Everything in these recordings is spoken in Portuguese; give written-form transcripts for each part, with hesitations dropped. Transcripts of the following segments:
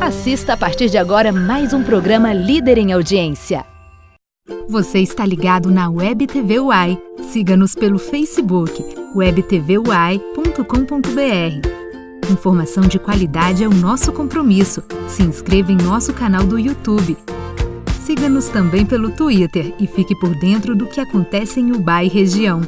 Assista a partir de agora mais um programa líder em audiência. Você está ligado na Web TV UAI. Siga-nos pelo Facebook, webtvuai.com.br. Informação de qualidade é o nosso compromisso. Se inscreva em nosso canal do YouTube. Siga-nos também pelo Twitter e fique por dentro do que acontece em Ubai e região.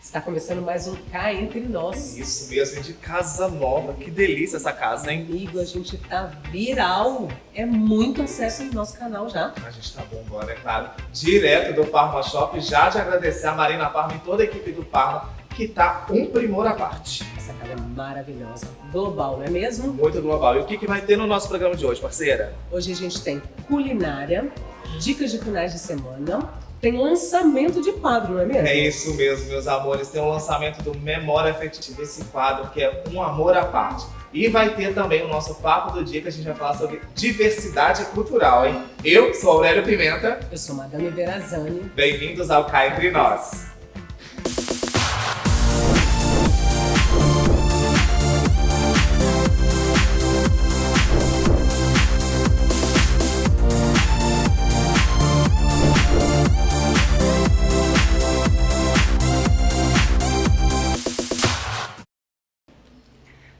Está começando mais um Cá Entre Nós. Isso mesmo, de casa nova. Que delícia essa casa, hein? Amigo, a gente tá viral. É muito acesso no nosso canal já. A gente tá bombando, é claro. Direto do Parma Shop. Já de agradecer a Marina Parma e toda a equipe do Parma, que tá um primor à parte. Essa casa é maravilhosa. Global, não é mesmo? Muito global. E o que vai ter no nosso programa de hoje, parceira? Hoje a gente tem culinária, dicas de finais de semana. Tem lançamento de quadro, não é mesmo? É isso mesmo, meus amores. Tem um lançamento do Memória Afetiva, esse quadro que é um amor à parte. E vai ter também o nosso papo do dia, que a gente vai falar sobre diversidade cultural, hein? Eu sou Aurélio Pimenta. Eu sou Madame Verazani. Bem-vindos ao Cá Entre Nós.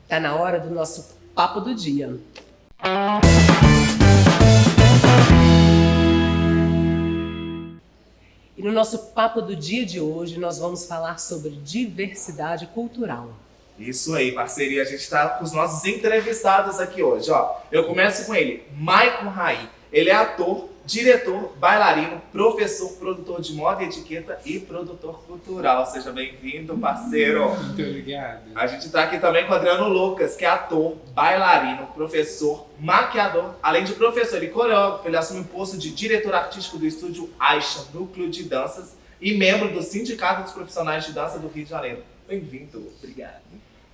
Tá na hora do nosso papo do dia. E no nosso papo do dia de hoje, nós vamos falar sobre diversidade cultural. Isso aí, parceria. A gente está com os nossos entrevistados aqui hoje. Ó, eu começo com ele, Maicon Raí. Ele é ator, diretor, bailarino, professor, produtor de moda e etiqueta e produtor cultural. Seja bem-vindo, parceiro. Muito obrigado. A gente está aqui também com o Adriano Lucas, que é ator, bailarino, professor, maquiador. Além de professor e coreógrafo, ele assume o posto de diretor artístico do estúdio Aisha, Núcleo de Danças, e membro do Sindicato dos Profissionais de Dança do Rio de Janeiro. Bem-vindo. Obrigada.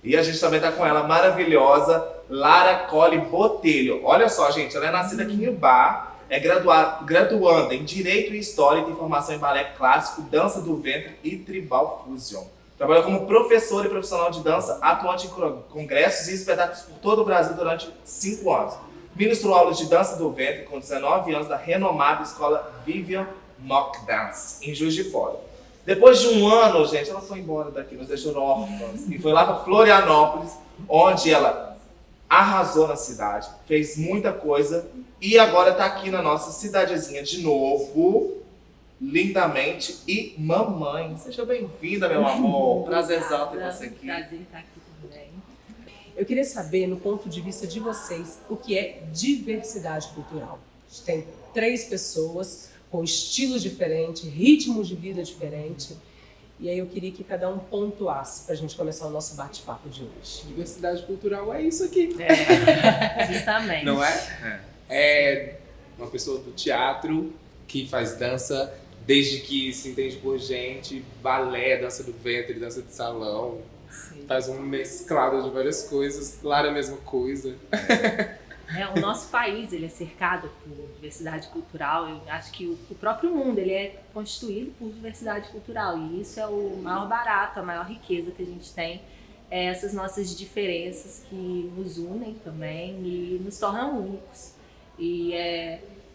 E a gente também tá com ela, maravilhosa, Lara Colli Botelho. Olha só, gente, ela é nascida aqui em Ubá, é graduanda em Direito e História e tem formação em balé clássico, dança do ventre e tribal fusion. Trabalha como professora e profissional de dança, atuante em congressos e espetáculos por todo o Brasil durante 5 anos. Ministrou aulas de dança do ventre com 19 anos da renomada escola Vivian Mock Dance, em Juiz de Fora. Depois de um ano, gente, ela foi embora daqui, nos deixou órfãs e foi lá para Florianópolis, onde ela arrasou na cidade, fez muita coisa e agora está aqui na nossa cidadezinha de novo, lindamente, e mamãe. Seja bem-vinda, meu amor. Prazerzão ter você aqui. Prazer estar aqui também. Eu queria saber, no ponto de vista de vocês, o que é diversidade cultural. A gente tem 3 pessoas com estilos diferentes, ritmos de vida diferentes. E aí eu queria que cada um pontuasse para a gente começar o nosso bate-papo de hoje. Diversidade cultural é isso aqui. Justamente. Não é? É uma pessoa do teatro que faz dança desde que se entende por gente, balé, dança do ventre, dança de salão. Sim. Faz um mesclado de várias coisas. Lara é a mesma coisa. O nosso país ele é cercado por diversidade cultural. Eu acho que o próprio mundo ele é constituído por diversidade cultural. E isso é o maior barato, a maior riqueza que a gente tem. É essas nossas diferenças que nos unem também e nos tornam únicos. E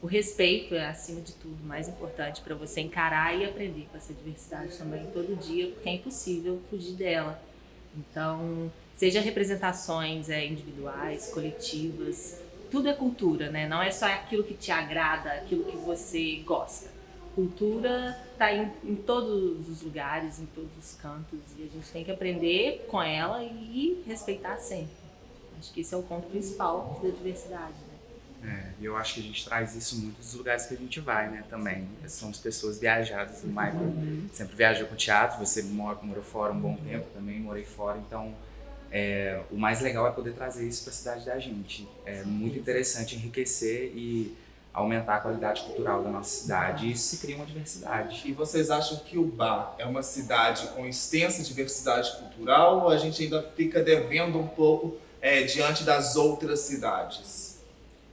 o respeito é, acima de tudo, mais importante para você encarar e aprender com essa diversidade também todo dia, porque é impossível fugir dela. Então, seja representações individuais, coletivas, tudo é cultura, né? Não é só aquilo que te agrada, aquilo que você gosta. Cultura está em todos os lugares, em todos os cantos, e a gente tem que aprender com ela e respeitar sempre. Acho que esse é o ponto principal da diversidade, né? Eu acho que a gente traz isso muito dos lugares que a gente vai, né, também. Somos pessoas viajadas. O Michael sempre viajou com teatro, você morou fora um bom tempo também, morei fora, então o mais legal é poder trazer isso para a cidade da gente. É muito interessante enriquecer e aumentar a qualidade cultural da nossa cidade, e isso se cria uma diversidade. E vocês acham que Ubá é uma cidade com extensa diversidade cultural ou a gente ainda fica devendo um pouco diante das outras cidades?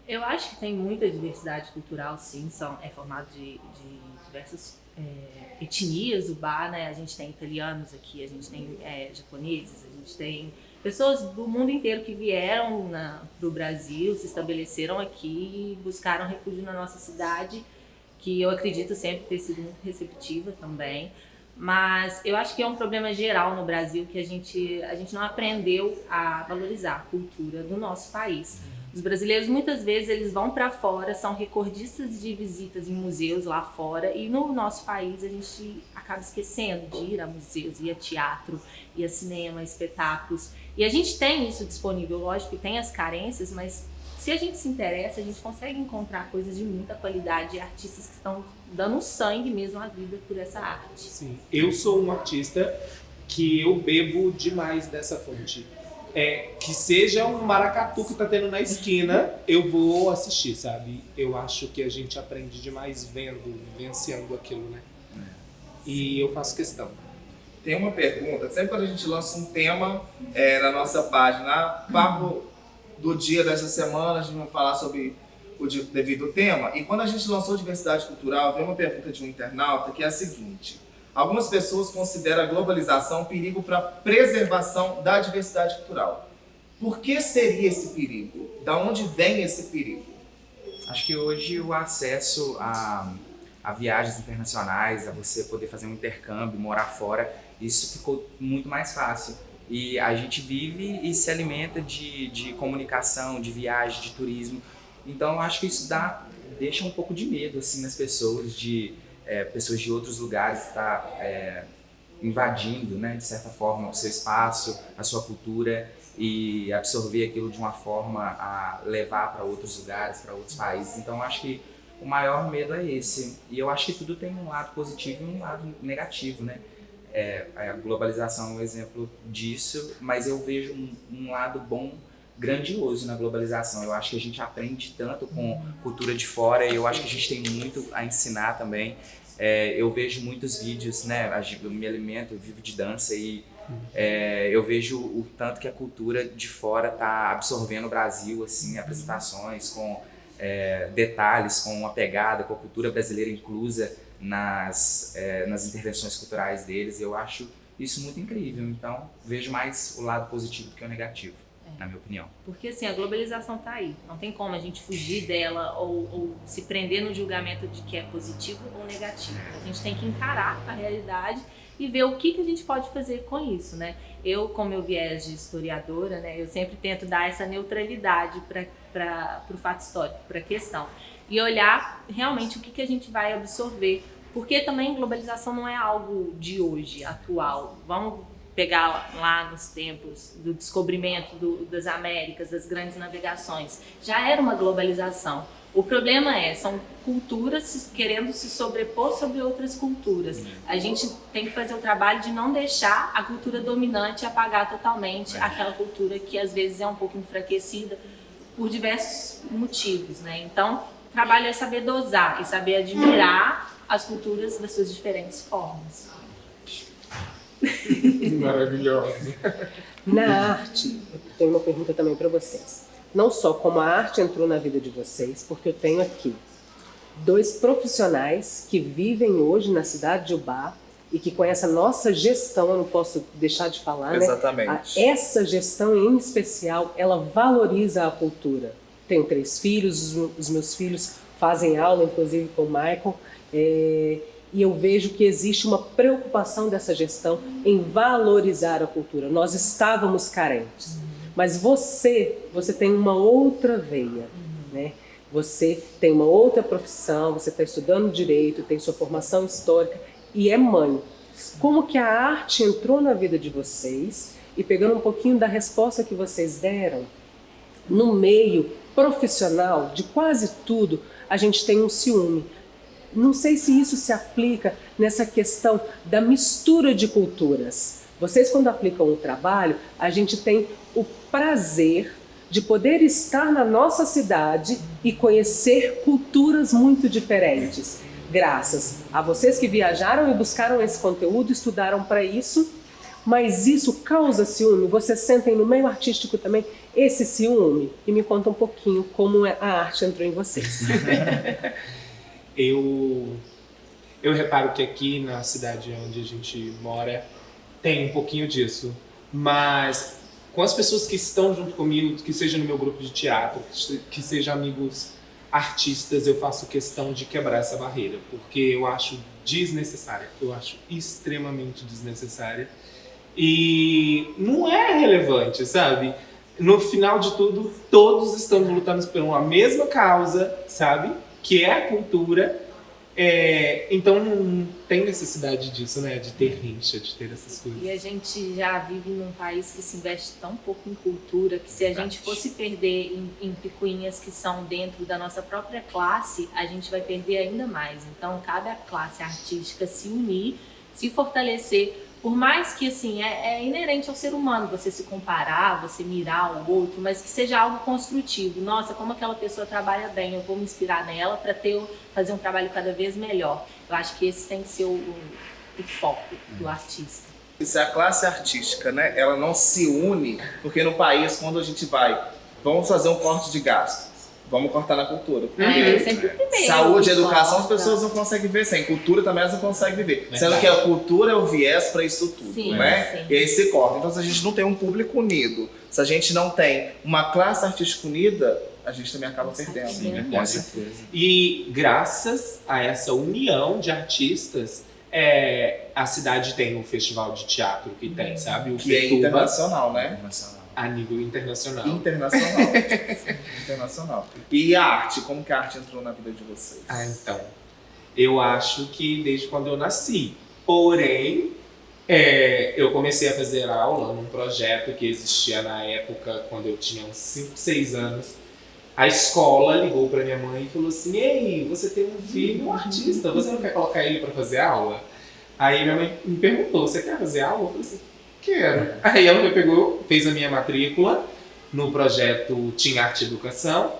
Eu acho que tem muita diversidade cultural, sim, é formado de diversas etnias, o bar, né? A gente tem italianos aqui, a gente tem japoneses, a gente tem pessoas do mundo inteiro que vieram para o Brasil, se estabeleceram aqui e buscaram refúgio na nossa cidade, que eu acredito sempre ter sido muito receptiva também. Mas eu acho que é um problema geral no Brasil que a gente não aprendeu a valorizar a cultura do nosso país. Os brasileiros, muitas vezes, eles vão para fora, são recordistas de visitas em museus lá fora, e no nosso país a gente acaba esquecendo de ir a museus, ir a teatro, ir a cinema, espetáculos. E a gente tem isso disponível, lógico que tem as carências, mas se a gente se interessa, a gente consegue encontrar coisas de muita qualidade e artistas que estão dando sangue mesmo à vida por essa arte. Sim, eu sou um artista que eu bebo demais dessa fonte. Que seja um maracatu que tá tendo na esquina, eu vou assistir, sabe? Eu acho que a gente aprende demais vendo, vivenciando aquilo, né? E eu faço questão. Tem uma pergunta, sempre quando a gente lança um tema na nossa página, papo do dia dessa semana, a gente vai falar sobre o devido tema, e quando a gente lançou Diversidade Cultural, veio uma pergunta de um internauta que é a seguinte: algumas pessoas consideram a globalização um perigo para a preservação da diversidade cultural. Por que seria esse perigo? Da onde vem esse perigo? Acho que hoje o acesso a viagens internacionais, a você poder fazer um intercâmbio, morar fora, isso ficou muito mais fácil. E a gente vive e se alimenta de comunicação, de viagem, de turismo. Então eu acho que isso deixa um pouco de medo assim, nas pessoas, pessoas de outros lugares estar invadindo, né, de certa forma, o seu espaço, a sua cultura, e absorver aquilo de uma forma a levar para outros lugares, para outros países. Então eu acho que o maior medo é esse. E eu acho que tudo tem um lado positivo e um lado negativo, né? A globalização é um exemplo disso, mas eu vejo um lado bom, grandioso na globalização. Eu acho que a gente aprende tanto com cultura de fora, e eu acho que a gente tem muito a ensinar também. Eu vejo muitos vídeos, né? Eu me alimento, eu vivo de dança, e eu vejo o tanto que a cultura de fora está absorvendo o Brasil, assim, apresentações com detalhes, com uma pegada, com a cultura brasileira inclusa nas intervenções culturais deles. Eu acho isso muito incrível. Então, vejo mais o lado positivo do que o negativo, na minha opinião. Porque assim, a globalização está aí. Não tem como a gente fugir dela ou se prender no julgamento de que é positivo ou negativo. A gente tem que encarar a realidade e ver o que a gente pode fazer com isso, né? Eu, com meu viés de historiadora, né, eu sempre tento dar essa neutralidade para o fato histórico, para a questão. E olhar realmente o que a gente vai absorver. Porque também globalização não é algo de hoje, atual. Vamos pegar lá nos tempos do descobrimento das Américas, das grandes navegações. Já era uma globalização. O problema são culturas querendo se sobrepor sobre outras culturas. A gente tem que fazer o trabalho de não deixar a cultura dominante apagar totalmente aquela cultura que às vezes é um pouco enfraquecida por diversos motivos, né? Então, o trabalho é saber dosar e saber admirar as culturas das suas diferentes formas. Maravilhoso. Na arte, eu tenho uma pergunta também para vocês. Não só como a arte entrou na vida de vocês, porque eu tenho aqui 2 profissionais que vivem hoje na cidade de Ubá e que com essa nossa gestão, eu não posso deixar de falar, exatamente, né? Essa gestão em especial, ela valoriza a cultura. Tenho 3 filhos, os meus filhos fazem aula, inclusive com o Michael, e eu vejo que existe uma preocupação dessa gestão em valorizar a cultura. Nós estávamos carentes, mas você tem uma outra veia, né? Você tem uma outra profissão, você está estudando direito, tem sua formação histórica e é mãe. Como que a arte entrou na vida de vocês? E pegando um pouquinho da resposta que vocês deram, no meio profissional de quase tudo, a gente tem um ciúme. Não sei se isso se aplica nessa questão da mistura de culturas. Vocês, quando aplicam um trabalho, a gente tem o prazer de poder estar na nossa cidade e conhecer culturas muito diferentes. Graças a vocês que viajaram e buscaram esse conteúdo, estudaram para isso, Mas isso causa ciúme? Vocês sentem no meio artístico também esse ciúme? E me conta um pouquinho como a arte entrou em vocês. Eu reparo que aqui na cidade onde a gente mora tem um pouquinho disso, mas com as pessoas que estão junto comigo, que seja no meu grupo de teatro, que sejam amigos artistas, eu faço questão de quebrar essa barreira, porque eu acho desnecessária, eu acho extremamente desnecessária e não é relevante, sabe? No final de tudo, todos estamos lutando por uma mesma causa, sabe? Que é a cultura. Então não tem necessidade disso, né? De ter rincha, de ter essas coisas. E a gente já vive num país que se investe tão pouco em cultura que se a gente fosse perder em picuinhas que são dentro da nossa própria classe, a gente vai perder ainda mais. Então cabe à classe artística se unir, se fortalecer. Por mais que, assim, é inerente ao ser humano você se comparar, você mirar o outro, mas que seja algo construtivo. Nossa, como aquela pessoa trabalha bem, eu vou me inspirar nela para fazer um trabalho cada vez melhor. Eu acho que esse tem que ser o foco do artista. Isso é a classe artística, né? Ela não se une, porque no país, quando a gente vamos fazer um corte de gastos. Vamos cortar na cultura. Sempre primeiro. Saúde e educação as pessoas não conseguem viver sem. Cultura também elas não conseguem viver. Sendo que a cultura é o viés para isso tudo, sim, né? Sim. E aí se corta. Então se a gente não tem um público unido, se a gente não tem uma classe artística unida, a gente também acaba perdendo. Sim, com certeza. E graças a essa união de artistas, a cidade tem um festival de teatro que tem, sabe? O Que é Fetuba, internacional, né? a nível internacional. Internacional. E a arte? Como que a arte entrou na vida de vocês? Então, eu acho que desde quando eu nasci. Porém, eu comecei a fazer aula num projeto que existia na época, quando eu tinha uns 5, 6 anos. A escola ligou para minha mãe e falou assim: ei, você tem um filho, um artista, você não quer colocar ele para fazer aula? Aí minha mãe me perguntou: você quer fazer aula? Eu falei assim: quero. Aí ela me pegou, fez a minha matrícula no projeto Tinha Arte e Educação,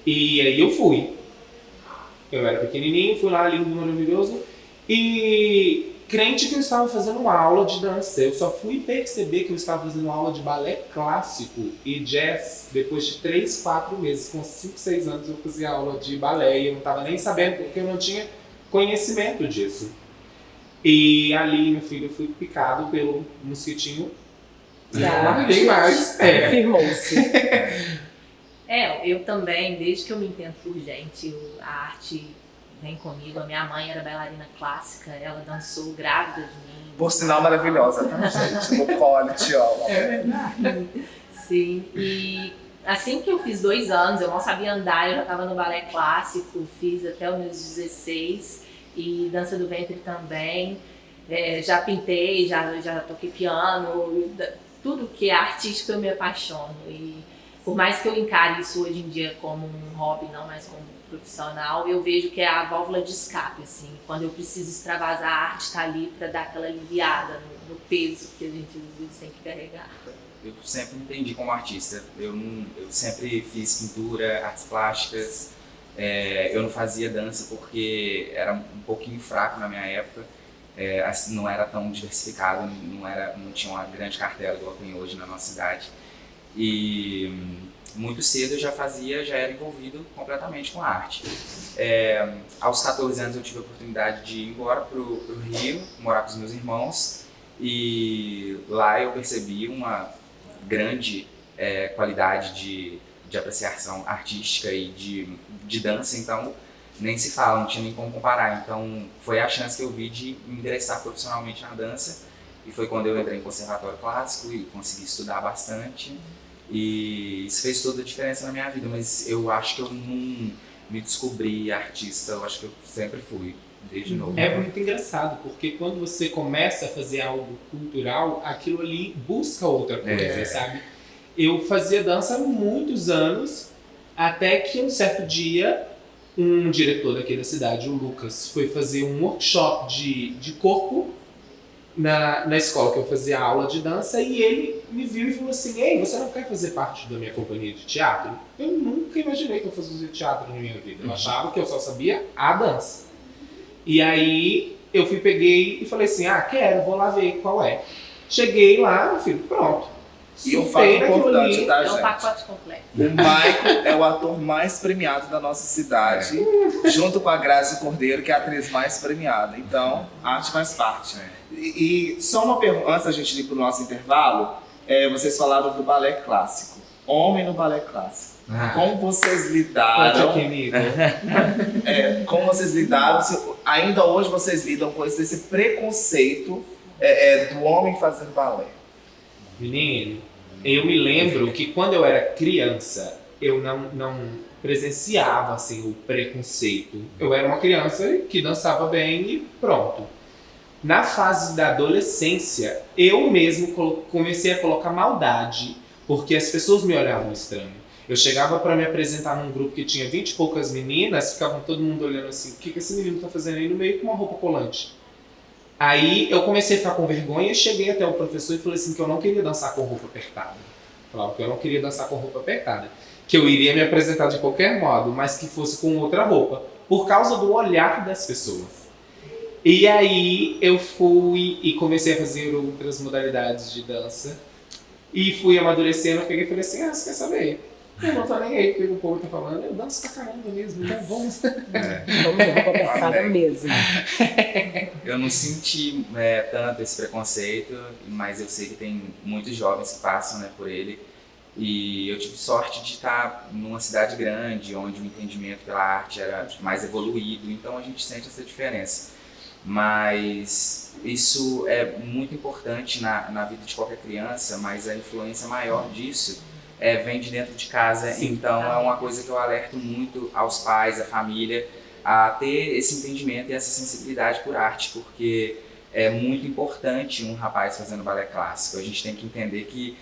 e aí eu fui. Eu era pequenininho, fui lá, lindo, maravilhoso, e crente que eu estava fazendo uma aula de dança. Eu só fui perceber que eu estava fazendo uma aula de balé clássico e jazz depois de 3, 4 meses. Com 5, 6 anos eu fazia aula de balé e eu não estava nem sabendo, porque eu não tinha conhecimento disso. E ali, meu filho, eu fui picado pelo mosquitinho. Não larguei mais. Firmou-se. Eu também, desde que eu me entendo por gente, a arte vem comigo. A minha mãe era bailarina clássica, ela dançou grávida de mim. Por sinal maravilhosa, tá, gente? No colo, te amo. É verdade. Sim, e assim que eu fiz 2 anos, eu não sabia andar, eu já estava no balé clássico, fiz até os meus 16. E dança do ventre também, já pintei, já toquei piano, tudo que é artístico eu me apaixono. E por mais que eu encare isso hoje em dia como um hobby, não mais como profissional, eu vejo que é a válvula de escape, assim. Quando eu preciso extravasar, a arte está ali para dar aquela aliviada no peso que a gente às vezes tem que carregar. Eu sempre me entendi como artista. Eu sempre fiz pintura, artes plásticas. Eu não fazia dança porque era um pouquinho fraco na minha época, assim, não era tão diversificado, não tinha uma grande cartela igual tem hoje na nossa cidade. E muito cedo eu já era envolvido completamente com a arte. Aos 14 anos eu tive a oportunidade de ir embora para o Rio, morar com os meus irmãos, e lá eu percebi uma grande qualidade de apreciação artística e de dança, então nem se fala, não tinha nem como comparar. Então foi a chance que eu vi de me ingressar profissionalmente na dança, e foi quando eu entrei em conservatório clássico e consegui estudar bastante, e isso fez toda a diferença na minha vida. Mas eu acho que eu não me descobri artista, eu acho que eu sempre fui, desde novo. É muito engraçado, porque quando você começa a fazer algo cultural, aquilo ali busca outra coisa, sabe? Eu fazia dança há muitos anos, até que um certo dia, um diretor daqui da cidade, o Lucas, foi fazer um workshop de corpo na escola que eu fazia aula de dança, e ele me viu e falou assim: ei, você não quer fazer parte da minha companhia de teatro? Eu nunca imaginei que eu fosse fazer teatro na minha vida. Eu achava que eu só sabia a dança. E aí eu peguei e falei assim: quero, vou lá ver qual é. Cheguei lá, meu filho, pronto. E um fato Surtei naquilo importante, ali. tá, É um gente? pacote completo. O Michael é o ator mais premiado da nossa cidade, junto com a Grazi Cordeiro, que é a atriz mais premiada. Então, a arte faz parte. E só uma pergunta, antes da gente ir para o nosso intervalo, vocês falaram do balé clássico. Homem no balé clássico. Como vocês lidaram? Como vocês lidaram? Ainda hoje vocês lidam com esse preconceito do homem fazer balé? Menino, eu me lembro que quando eu era criança, eu não presenciava assim, o preconceito. Eu era uma criança que dançava bem e pronto. Na fase da adolescência, eu mesmo comecei a colocar maldade, porque as pessoas me olhavam estranho. Eu chegava para me apresentar num grupo que tinha 20 e poucas meninas, ficavam todo mundo olhando assim, o que esse menino tá fazendo aí no meio com uma roupa colante? Aí eu comecei a ficar com vergonha e cheguei até o professor e falei assim que eu não queria dançar com roupa apertada. Falava que eu não queria dançar com roupa apertada. Que eu iria me apresentar de qualquer modo, mas que fosse com outra roupa. Por causa do olhar das pessoas. E aí eu fui e comecei a fazer outras modalidades de dança. E fui amadurecendo, eu peguei e falei assim, você quer saber? Eu não tô nem aí porque o povo tá falando, eu danço pra caramba mesmo, então vamos. Vamos de roupa apertada mesmo. Eu não senti tanto esse preconceito, mas eu sei que tem muitos jovens que passam, né, por ele. E eu tive sorte de estar numa cidade grande, onde o entendimento pela arte era mais evoluído, então a gente sente essa diferença. Mas isso é muito importante na vida de qualquer criança, mas a influência maior disso vem de dentro de casa. Sim. Então é uma coisa que eu alerto muito aos pais, à família, a ter esse entendimento e essa sensibilidade por arte, porque é muito importante um rapaz fazendo balé clássico. A gente tem que entender que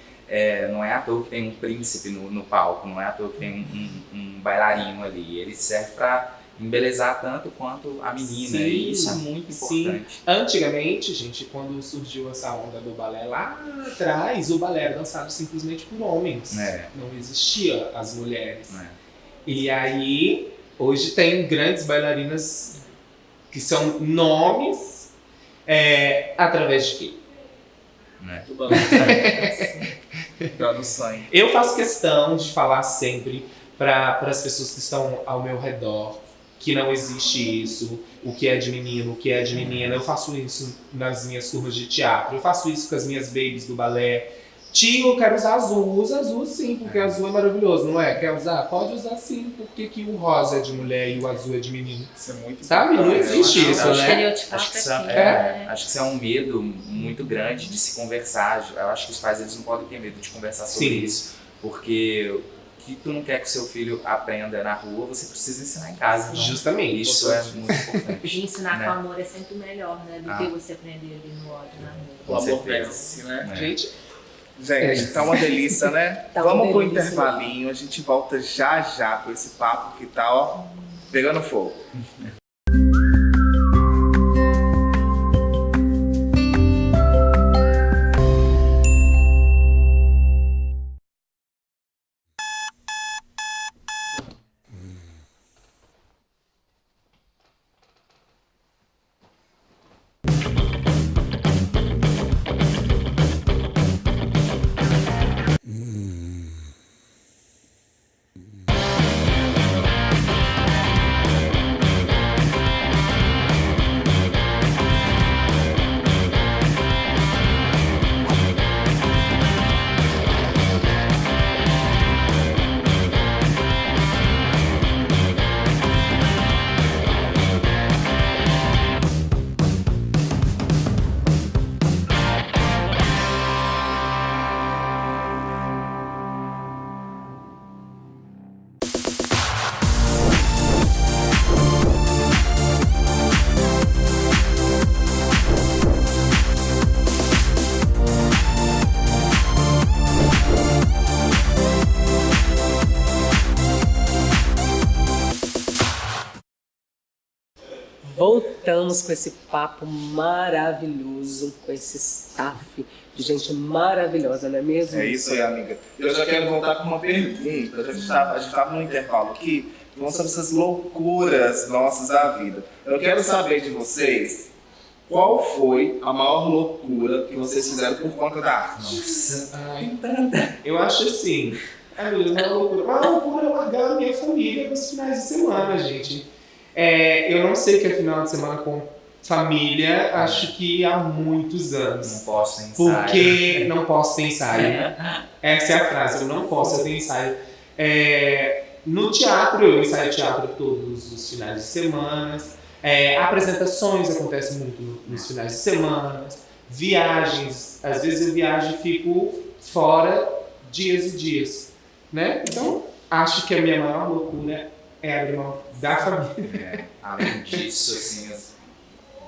não é à toa que tem um príncipe no palco, não é à toa que tem um bailarino ali. Ele serve para embelezar tanto quanto a menina. Sim, e isso é muito importante. Sim. Antigamente, gente, quando surgiu essa onda do balé lá atrás, o balé era dançado simplesmente por homens. Não existia as mulheres. E aí, hoje tem grandes bailarinas que são nomes através de quê? Eu faço questão de falar sempre para as pessoas que estão ao meu redor que não existe isso, o que é de menino, o que é de menina. Eu faço isso nas minhas turmas de teatro, eu faço isso com as minhas babies do balé. Tio, eu quero usar azul. Usa azul sim, porque azul é maravilhoso, não é? Quer usar? Pode usar sim, porque que o rosa é de mulher e o azul é de menino. Isso é muito Sabe? Não existe isso, né? Acho que isso é um medo muito grande de se conversar. Eu acho que os pais eles não podem ter medo de conversar sobre isso, porque que tu não quer que o seu filho aprenda na rua, você precisa ensinar em casa. Justamente. Isso é muito importante. E ensinar com amor é sempre melhor, né? Do que você aprender ali no ódio na rua. O amor vence, né? Gente, tá uma delícia, né? Tá Vamos pro delícia. intervalinho, a gente volta já com esse papo que tá, ó, pegando fogo. Voltamos com esse papo maravilhoso, com esse staff de gente maravilhosa, não é mesmo? É isso aí, amiga. Eu já quero voltar com uma pergunta. A gente estava no intervalo aqui, falando sobre essas loucuras nossas da vida. Eu quero saber de vocês qual foi a maior loucura que vocês fizeram por conta da arte? Nossa. Ai, eu acho assim, meu Deus, uma loucura. Uma loucura é largar a minha família nos finais de semana, gente. Eu não sei o que é final de semana com família, acho que há muitos anos. Não posso ter ensaio. Porque não posso ter ensaio. Essa é a frase, eu não posso ter ensaio. No teatro, eu ensaio teatro todos os finais de semana. Apresentações acontecem muito nos finais de semana. Viagens, às vezes eu viajo e fico fora dias e dias, né? Então, acho que a minha maior loucura é abrir mão da família. Além disso, assim,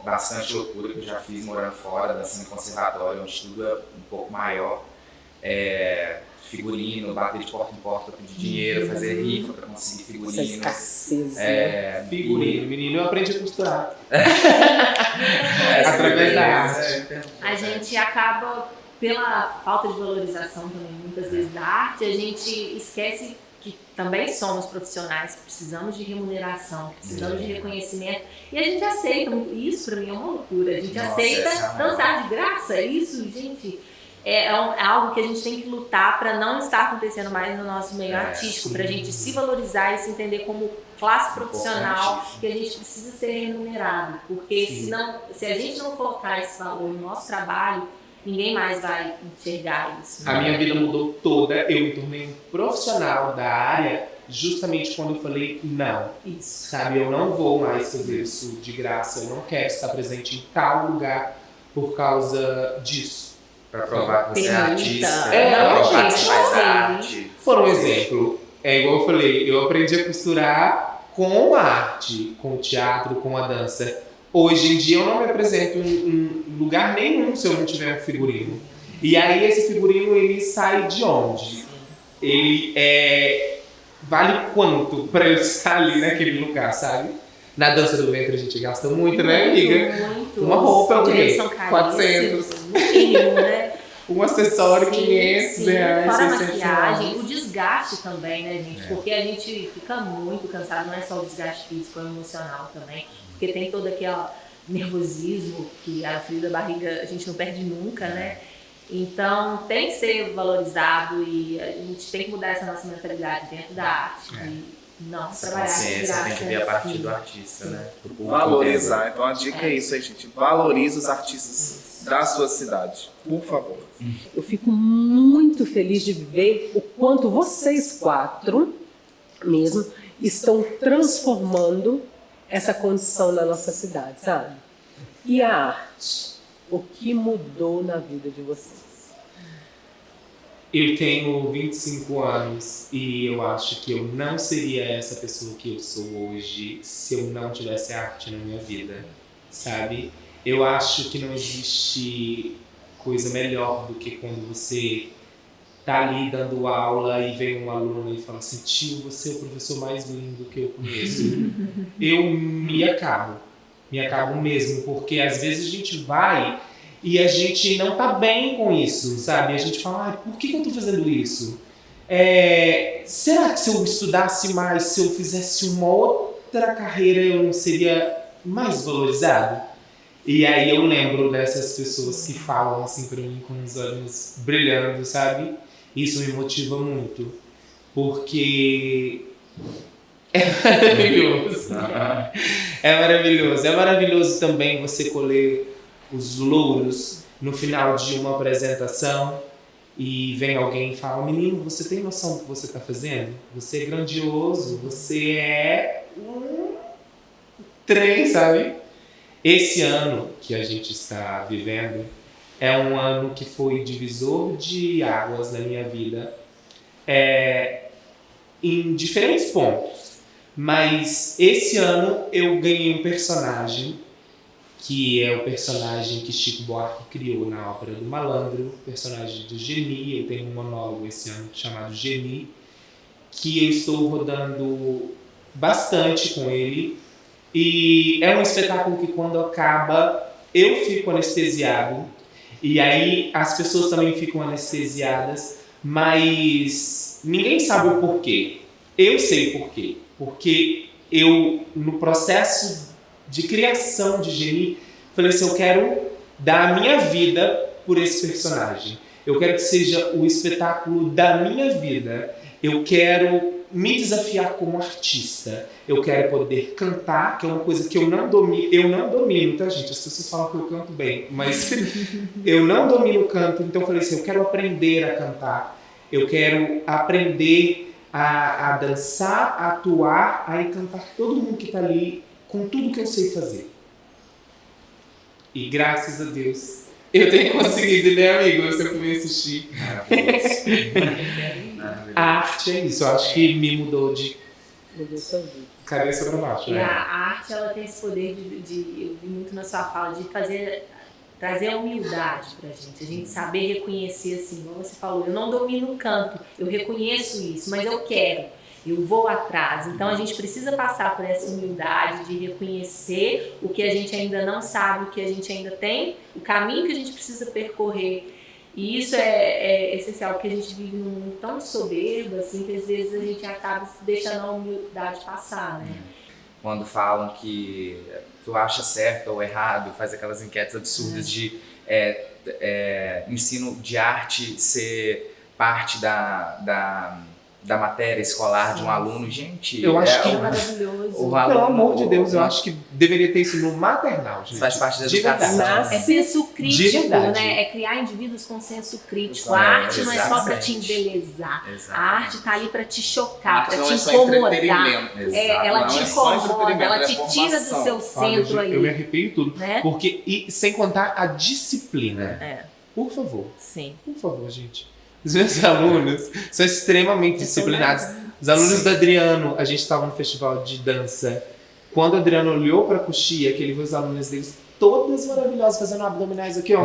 bastante loucura que eu já fiz morando fora, dançando em conservatório, onde tudo é um pouco maior. Figurino, bater de porta em porta para pedir dinheiro, fazer rifa para conseguir figurino. Essa escassez, Figurino, menino, eu aprendi a costurar. Através da arte. A gente acaba, pela falta de valorização também, muitas vezes da arte, a gente esquece que também somos profissionais, precisamos de remuneração, precisamos de reconhecimento. E a gente aceita, isso pra mim é uma loucura, a gente aceita dançar de graça, isso, gente... É algo que a gente tem que lutar para não estar acontecendo mais no nosso meio artístico, para a gente se valorizar e se entender como classe profissional, que a gente precisa ser remunerado, porque senão, se a gente não colocar esse valor no nosso trabalho, ninguém mais vai enxergar isso. A minha vida mudou toda, eu me tornei um profissional da área justamente quando eu falei não. Isso. Sabe, eu não vou mais fazer isso de graça, eu não quero estar presente em tal lugar por causa disso. Pra provar que você é artista, pra provar que você faz arte. Por um exemplo, igual eu falei, eu aprendi a costurar com a arte, com o teatro, com a dança. Hoje em dia eu não me apresento em lugar nenhum se eu não tiver um figurino. E aí esse figurino, ele sai de onde? Ele vale quanto pra eu estar ali naquele lugar, sabe? Na dança do ventre a gente gasta muito, né, amiga? Muito. Uma roupa é o quê? São 400. Né? Um acessório, 500 reais, fora a 600 maquiagem, reais. o desgaste também, né, gente? Porque a gente fica muito cansado, não é só o desgaste físico, é o emocional também. Porque tem todo aquele nervosismo que a frio da barriga a gente não perde nunca, né? Então tem que ser valorizado e a gente tem que mudar essa nossa mentalidade dentro da arte. Não, Essa trabalhar de consciência graça. tem que vir a partir do artista, né? Valorizar. Então a dica é isso aí, gente. Valorize os artistas da sua cidade, por favor. Eu fico muito feliz de ver o quanto vocês quatro mesmo estão transformando essa condição na nossa cidade, sabe? E a arte? O que mudou na vida de vocês? Eu tenho 25 anos e eu acho que eu não seria essa pessoa que eu sou hoje se eu não tivesse arte na minha vida, sabe? Eu acho que não existe coisa melhor do que quando você tá ali dando aula e vem um aluno e fala assim: tio, você é o professor mais lindo que eu conheço. Eu me acabo mesmo, porque às vezes a gente vai e a gente não tá bem com isso, sabe? A gente fala: por que eu tô fazendo isso? Será que se eu estudasse mais, se eu fizesse uma outra carreira, eu não seria mais valorizado? E aí eu lembro dessas pessoas que falam assim pra mim com os olhos brilhando, sabe? Isso me motiva muito, porque é maravilhoso. É maravilhoso também você colher os louros no final de uma apresentação e vem alguém e fala: menino, você tem noção do que você está fazendo? Você é grandioso, você é um trem, sabe? Esse ano que a gente está vivendo é um ano que foi divisor de águas na minha vida, em diferentes pontos. Mas esse ano eu ganhei um personagem, que é o personagem que Chico Buarque criou na ópera do Malandro, o personagem do Geni. Eu tenho um monólogo esse ano chamado Geni, que eu estou rodando bastante com ele. E é um espetáculo que quando acaba eu fico anestesiado, e aí as pessoas também ficam anestesiadas, mas ninguém sabe o porquê. Eu sei o porquê. Porque eu, no processo de criação de Geni, Falei assim, eu quero dar a minha vida por esse personagem. Eu quero que seja o espetáculo da minha vida. Eu quero me desafiar como artista. Eu quero poder cantar, que é uma coisa que eu não domino. Eu não domino, tá, gente? As pessoas falam que eu canto bem, mas eu não domino o canto. Então eu falei assim, eu quero aprender a cantar. Eu quero aprender a dançar, a atuar, a cantar todo mundo que tá ali com tudo que eu sei fazer. E graças a Deus, eu tenho conseguido, né, amigo? Você que me assistir. A arte é isso, eu acho que me mudou de cabeça pra baixo. E Né? a arte, ela tem esse poder eu vi muito na sua fala, de trazer a humildade pra gente. A gente saber reconhecer, assim, como você falou, eu não domino o canto, eu reconheço isso, mas eu quero. Eu vou atrás. Então a gente precisa passar por essa humildade de reconhecer o que a gente ainda não sabe, o que a gente ainda tem, o caminho que a gente precisa percorrer. E isso é essencial, porque a gente vive num mundo tão soberbo, assim, que às vezes a gente acaba deixando a humildade passar, né? Quando falam que tu acha certo ou errado, faz aquelas enquetes absurdas de ensino de arte ser parte da matéria escolar de um aluno. Gente, eu acho que é maravilhoso. Pelo amor de Deus, eu acho que deveria ter isso no maternal, gente. Faz parte da De educação. verdade. É senso crítico, verdade. né? É criar indivíduos com senso crítico. É, A arte não é só para te exatamente. embelezar. Exatamente. A arte tá ali para te chocar, para Não te é só incomodar. entretenimento. Ela Não te é só incomoda, entretenimento, ela é te tira do formação. seu Olha, centro eu me ali. arrepio tudo. Né? Porque, e sem contar a disciplina. É, Por favor, sim. gente. Os meus alunos são extremamente disciplinados. Os alunos do Adriano, a gente estava no festival de dança. Quando o Adriano olhou para a coxia, que ele viu os alunos deles todas maravilhosas fazendo abdominais aqui, ó.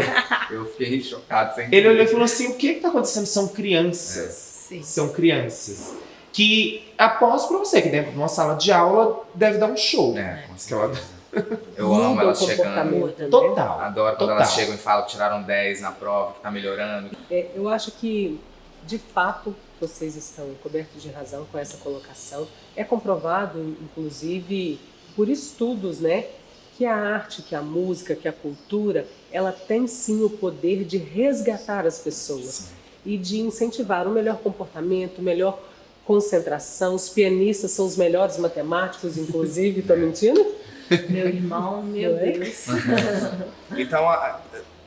Eu fiquei chocado sem Ele olhou e falou assim, o que está acontecendo? São crianças. Sim. São crianças. Que aposto pra você que dentro de uma sala de aula deve dar um show. Com Que ela- certeza. Eu amo elas chegando. Muda, né? Total. Adoro quando Total. elas chegam e falam que tiraram 10 na prova, que tá melhorando. Eu acho que, de fato, vocês estão cobertos de razão com essa colocação. É comprovado, inclusive, por estudos, né, que a arte, que a música, que a cultura, ela tem sim o poder de resgatar as pessoas e de incentivar o melhor comportamento, melhor concentração. Os pianistas são os melhores matemáticos, inclusive, estou mentindo? Meu irmão, meu Não é? Deus. Então,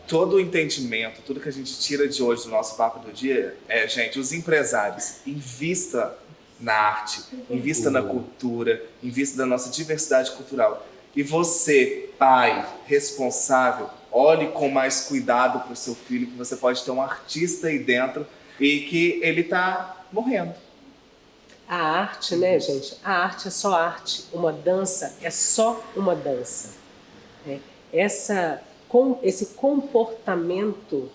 todo o entendimento, tudo que a gente tira de hoje do nosso papo do dia gente, os empresários, invista na arte, invista na cultura, invista na nossa diversidade cultural. E você, pai responsável, olhe com mais cuidado para o seu filho, que você pode ter um artista aí dentro e que ele está morrendo. A arte, né, gente? A arte é só arte. Uma dança é só uma dança. Né? Esse comportamento,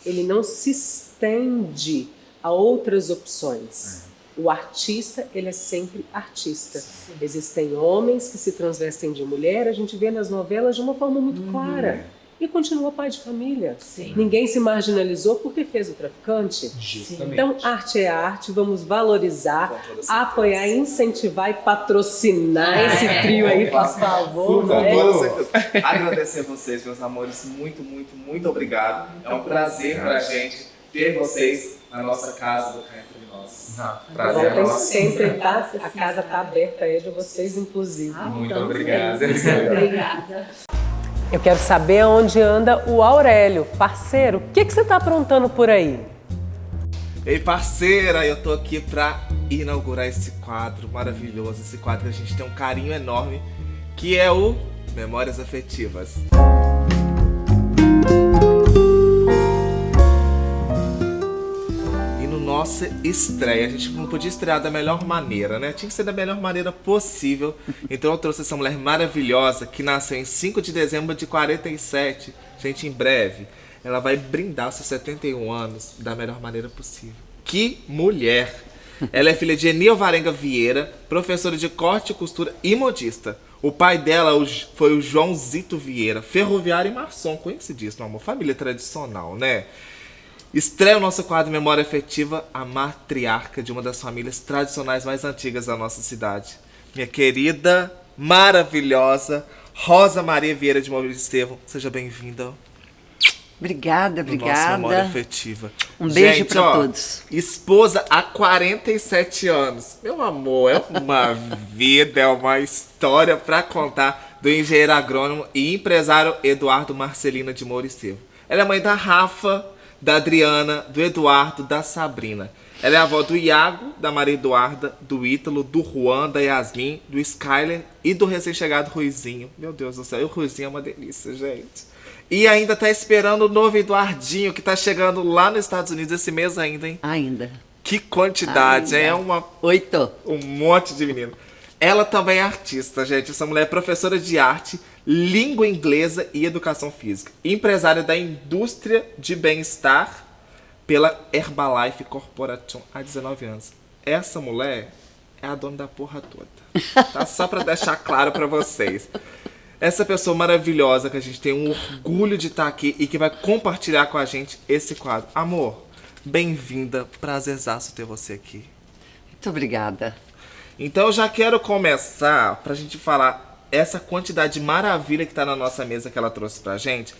ele não se estende a outras opções. O artista, ele é sempre artista. Existem homens que se transvestem de mulher, a gente vê nas novelas de uma forma muito clara. E continua pai de família. Sim. Ninguém se marginalizou porque fez o traficante. Justamente. Então, arte é arte, vamos valorizar, Com toda certeza. apoiar, incentivar e patrocinar esse trio aí, faz favor. Por né? favor. Com toda certeza. Agradecer a vocês, meus amores, muito, muito, muito obrigado. É um prazer pra gente ter vocês na nossa casa do Cá Entre Nós. Prazer é Voltem nosso. sempre, tá? A casa tá aberta aí de vocês, inclusive. Muito então, obrigado. Obrigada. Eu quero saber onde anda o Aurélio. Parceiro, o que você tá aprontando por aí? Ei, parceira, eu tô aqui pra inaugurar esse quadro maravilhoso, esse quadro que a gente tem um carinho enorme, que é o Memórias Afetivas. E no nossa estreia, a gente não podia estrear da melhor maneira, né? Tinha que ser da melhor maneira possível. Então eu trouxe essa mulher maravilhosa que nasceu em 5 de dezembro de 47. Gente, em breve, ela vai brindar os seus 71 anos da melhor maneira possível. Que mulher! Ela é filha de Eni Alvarenga Vieira, professora de corte e costura e modista. O pai dela foi o João Zito Vieira, ferroviário e maçom. Conhecidíssimo, amor. Família tradicional, né? Estreia o nosso quadro Memória Afetiva, a matriarca de uma das famílias tradicionais mais antigas da nossa cidade. Minha querida, maravilhosa Rosa Maria Vieira de Moura Estevão, seja bem-vinda. Obrigada, No nosso memória obrigada. afetiva. Um beijo Gente, para ó, todos. Esposa há 47 anos. Meu amor, é uma vida, é uma história pra contar do engenheiro agrônomo e empresário Eduardo Marcelina de Moura Estevão. Ela é mãe da Rafa, da Adriana, do Eduardo, da Sabrina. Ela é avó do Iago, da Maria Eduarda, do Ítalo, do Juan, da Yasmin, do Skyler e do recém-chegado Ruizinho. Meu Deus do céu, o Ruizinho é uma delícia, gente. E ainda tá esperando o novo Eduardinho, que tá chegando lá nos Estados Unidos esse mês ainda, hein? Ainda. Que quantidade, Ainda. é Oito. um monte de menino. Ela também é artista, gente. Essa mulher é professora de arte, língua inglesa e educação física. Empresária da indústria de bem-estar pela Herbalife Corporation há 19 anos. Essa mulher é a dona da porra toda. Tá? Só pra deixar claro pra vocês. Essa pessoa maravilhosa que a gente tem um orgulho de estar aqui e que vai compartilhar com a gente esse quadro. Amor, bem-vinda. Prazerzaço ter você aqui. Muito obrigada. Então eu já quero começar pra gente falar essa quantidade de maravilha que tá na nossa mesa que ela trouxe pra gente.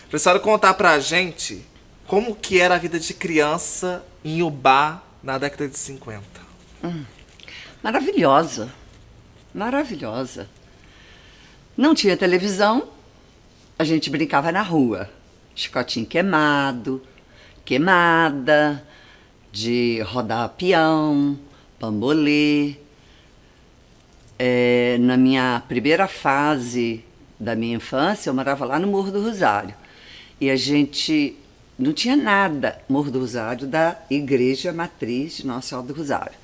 Professora, contar pra gente como que era a vida de criança em Ubá na década de 50. Maravilhosa. Maravilhosa. Não tinha televisão, a gente brincava na rua. Chicotinho queimado, queimada, de rodar peão, bambolê. Na minha primeira fase da minha infância, eu morava lá no Morro do Rosário. E a gente não tinha nada, Morro do Rosário, da Igreja Matriz de Nossa Senhora do Rosário.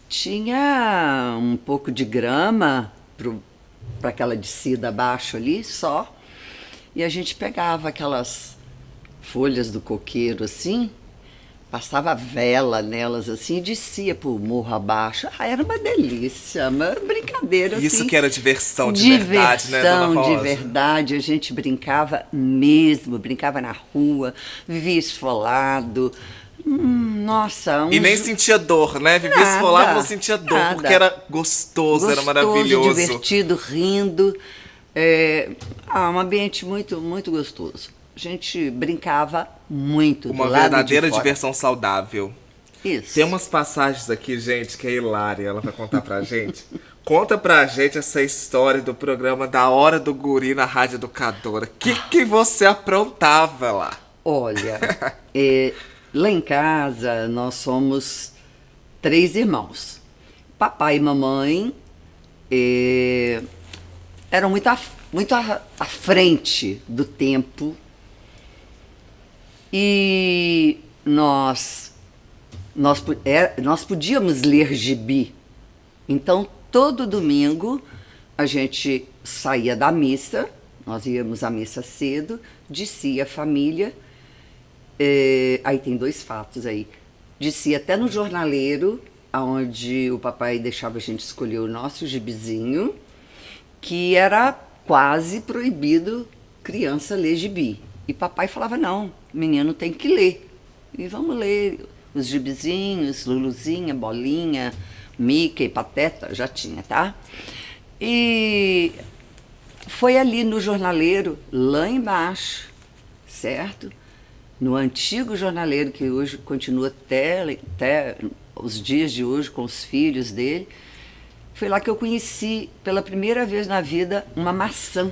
Tinha um pouco de grama para aquela descida abaixo ali, só. E a gente pegava aquelas folhas do coqueiro assim, passava vela nelas assim e descia pro morro abaixo. Era uma delícia, uma brincadeira assim. Isso que era diversão de verdade, né, dona Diversão Rosa? de verdade, a gente brincava mesmo, brincava na rua, vivia esfolado. Nossa, E nem sentia dor, né? Vivia Nada, esfolado, não sentia dor, nada. porque era gostoso, era maravilhoso. Divertido, rindo. Um ambiente muito, muito gostoso. A gente brincava muito. Uma do lado verdadeira de fora. diversão saudável. Isso. Tem umas passagens aqui, gente, que é hilária, ela vai contar pra gente. Conta pra gente essa história do programa da Hora do Guri na Rádio Educadora. O que você aprontava lá? Olha, lá em casa nós somos 3 irmãos. Papai e mamãe eram muito à frente do tempo. E nós podíamos ler gibi. Então, todo domingo, a gente saía da missa, nós íamos à missa cedo, descia a família. Aí tem 2 fatos aí. Descia até no jornaleiro, onde o papai deixava a gente escolher o nosso gibizinho, que era quase proibido criança ler gibi. E papai falava, não, menino tem que ler. E vamos ler os gibizinhos, Luluzinha, Bolinha, Mickey, Pateta, já tinha, tá? E foi ali no jornaleiro, lá embaixo, certo? No antigo jornaleiro, que hoje continua até os dias de hoje com os filhos dele, foi lá que eu conheci pela primeira vez na vida uma maçã.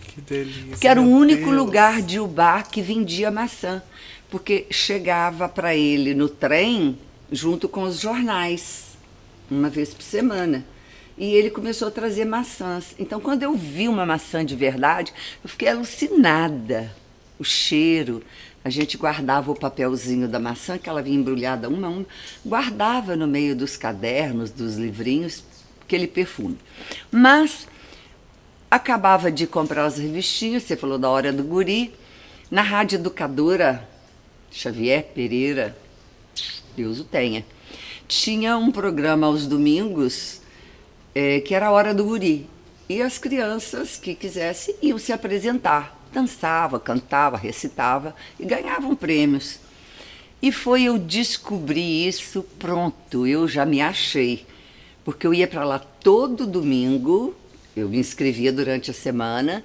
Que delícia. Que era o meu único Deus. lugar de Ubá que vendia maçã. Porque chegava para ele no trem junto com os jornais, uma vez por semana. E ele começou a trazer maçãs. Então, quando eu vi uma maçã de verdade, eu fiquei alucinada. O cheiro. A gente guardava o papelzinho da maçã, que ela vinha embrulhada uma a uma, guardava no meio dos cadernos, dos livrinhos, aquele perfume. Mas acabava de comprar as revistinhas, você falou da Hora do Guri, na Rádio Educadora, Xavier Pereira, Deus o tenha, tinha um programa aos domingos, que era a Hora do Guri. E as crianças que quisessem iam se apresentar. Dançava, cantava, recitava e ganhavam prêmios. E eu descobri isso, pronto, eu já me achei. Porque eu ia para lá todo domingo, Eu me inscrevia durante a semana,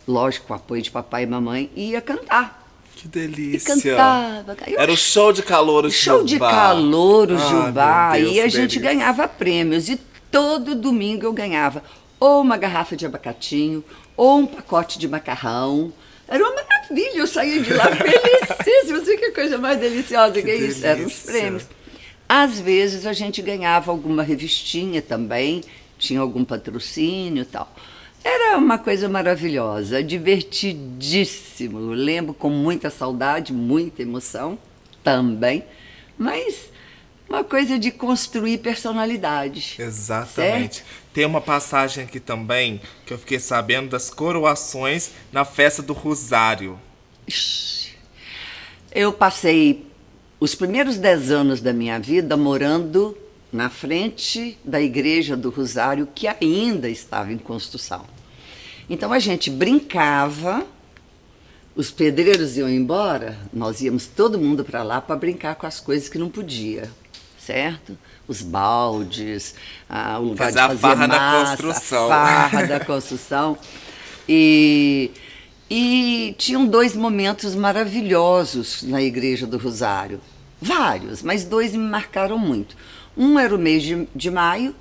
lógico, com o apoio de papai e mamãe, e ia cantar. Que E delícia. cantava. Era o show de calor, o Show de Jubá. calor, o Jubá. meu Deus, E a que gente delícia. ganhava prêmios. E todo domingo eu ganhava ou uma garrafa de abacatinho, ou um pacote de macarrão. Era uma maravilha. Eu saía de lá felicíssima. Você que coisa mais deliciosa que é isso. Eram os delícia. prêmios. Às vezes a gente ganhava alguma revistinha também, tinha algum patrocínio e tal. Era uma coisa maravilhosa, divertidíssimo. Eu lembro com muita saudade, muita emoção também, mas uma coisa de construir personalidade. Exatamente. Certo? Tem uma passagem aqui também que eu fiquei sabendo das coroações na festa do Rosário. Ixi. Eu passei os primeiros 10 anos da minha vida morando na frente da Igreja do Rosário, que ainda estava em construção. Então a gente brincava, os pedreiros iam embora, nós íamos todo mundo para lá para brincar com as coisas que não podia, certo? Os baldes, o lugar Fazer de a fazer farra da massa, construção. a farra da construção. E tinham 2 momentos maravilhosos na Igreja do Rosário. Vários, mas 2 me marcaram muito. Um era o mês de maio,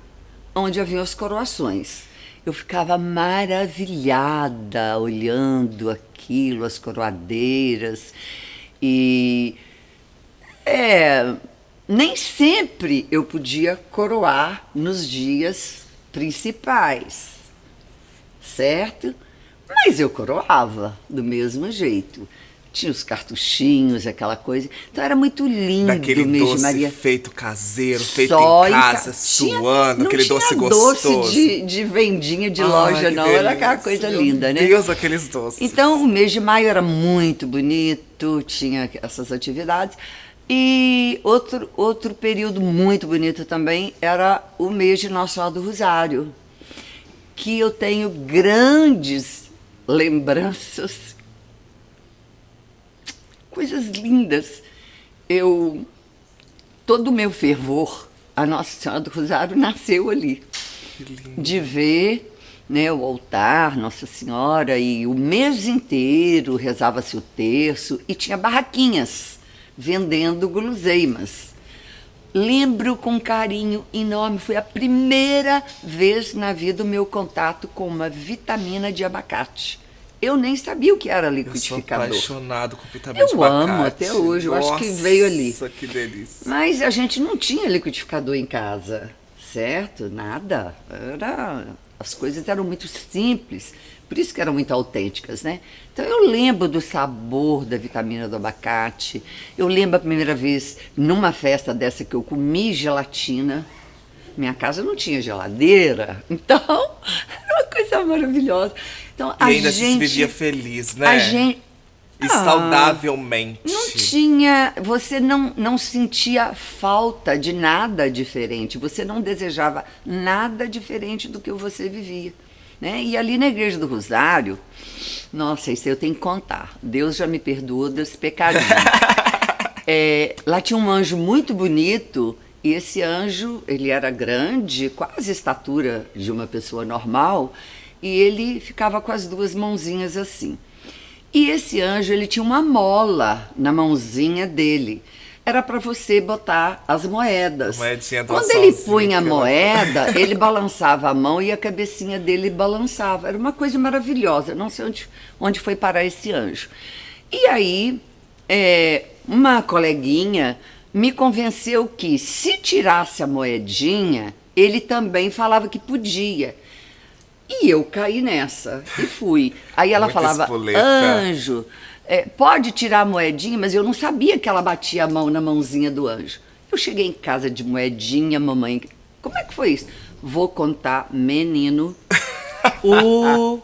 onde haviam as coroações. Eu ficava maravilhada olhando aquilo, as coroadeiras. E nem sempre eu podia coroar nos dias principais, certo? Mas eu coroava do mesmo jeito. Tinha os cartuchinhos, aquela coisa. Então era muito lindo Daquele o mês doce de Maria. feito caseiro, feito Só em casa, tinha- suando, não aquele tinha doce gostoso. doce de vendinha de Ai, loja, que não. Era aquela delícia. coisa linda, né? Meu Deus, aqueles doces. Então, o mês de maio era muito bonito, tinha essas atividades. E outro período muito bonito também era o mês de Nossa Senhora do Rosário, que eu tenho grandes lembranças, coisas lindas. Todo o meu fervor, a Nossa Senhora do Rosário nasceu ali. Que lindo. De ver, né, o altar, Nossa Senhora, e o mês inteiro rezava-se o terço e tinha barraquinhas vendendo guloseimas. Lembro com carinho enorme, foi a primeira vez na vida o meu contato com uma vitamina de abacate. Eu nem sabia o que era Eu sou liquidificador. apaixonado com vitamina de Eu abacate. amo até hoje, eu acho que veio ali. Nossa, que delícia. Mas a gente não tinha liquidificador em casa, certo? Nada. As coisas eram muito simples, por isso que eram muito autênticas, né? Então eu lembro do sabor da vitamina do abacate, eu lembro a primeira vez numa festa dessa que eu comi gelatina. Minha casa não tinha geladeira, então era uma coisa maravilhosa. Então, E ainda se vivia feliz, né? A gente, E saudavelmente. não tinha, você não sentia falta de nada diferente, você não desejava nada diferente do que você vivia, né? E ali na Igreja do Rosário, nossa, isso eu tenho que contar, Deus já me perdoou desse pecadinho. Lá tinha um anjo muito bonito, e esse anjo, ele era grande, quase a estatura de uma pessoa normal, e ele ficava com as 2 mãozinhas assim. E esse anjo, ele tinha uma mola na mãozinha dele. Era para você botar as moedas. Moedinha do Quando ele açãozinho, punha a aquela. moeda, ele balançava a mão e a cabecinha dele balançava. Era uma coisa maravilhosa. Não sei onde foi parar esse anjo. E aí, uma coleguinha me convenceu que se tirasse a moedinha, ele também falava que podia. E eu caí nessa e fui. Aí ela Muita falava, espoleta. anjo, pode tirar a moedinha, mas eu não sabia que ela batia a mão na mãozinha do anjo. Eu cheguei em casa de moedinha, mamãe, como é que foi isso? Vou contar, menino, o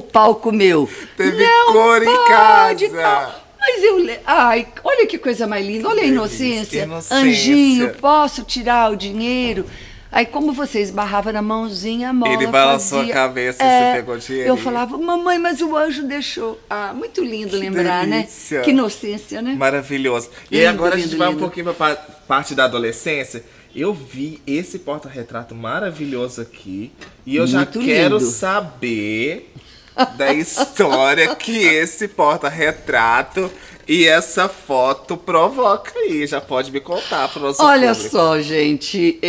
pau comeu. Teve Não cor em pode, casa. tal. Mas ai, olha que coisa mais linda, olha a inocência. Anjinho, posso tirar o dinheiro? Aí, como você esbarrava na mãozinha, a mola Ele balançou fazia, a cabeça e você pegou dinheiro. Eu falava, mamãe, mas o anjo deixou. Ah, muito lindo lembrar, delícia. né? Que inocência, né? Maravilhoso. E aí Lindo, agora a gente lindo, vai um lindo. pouquinho para parte da adolescência. Eu vi esse porta-retrato maravilhoso aqui e eu já Muito quero lindo. saber da história que esse porta-retrato e essa foto provoca aí. Já pode me contar para o nosso Olha público. só, gente,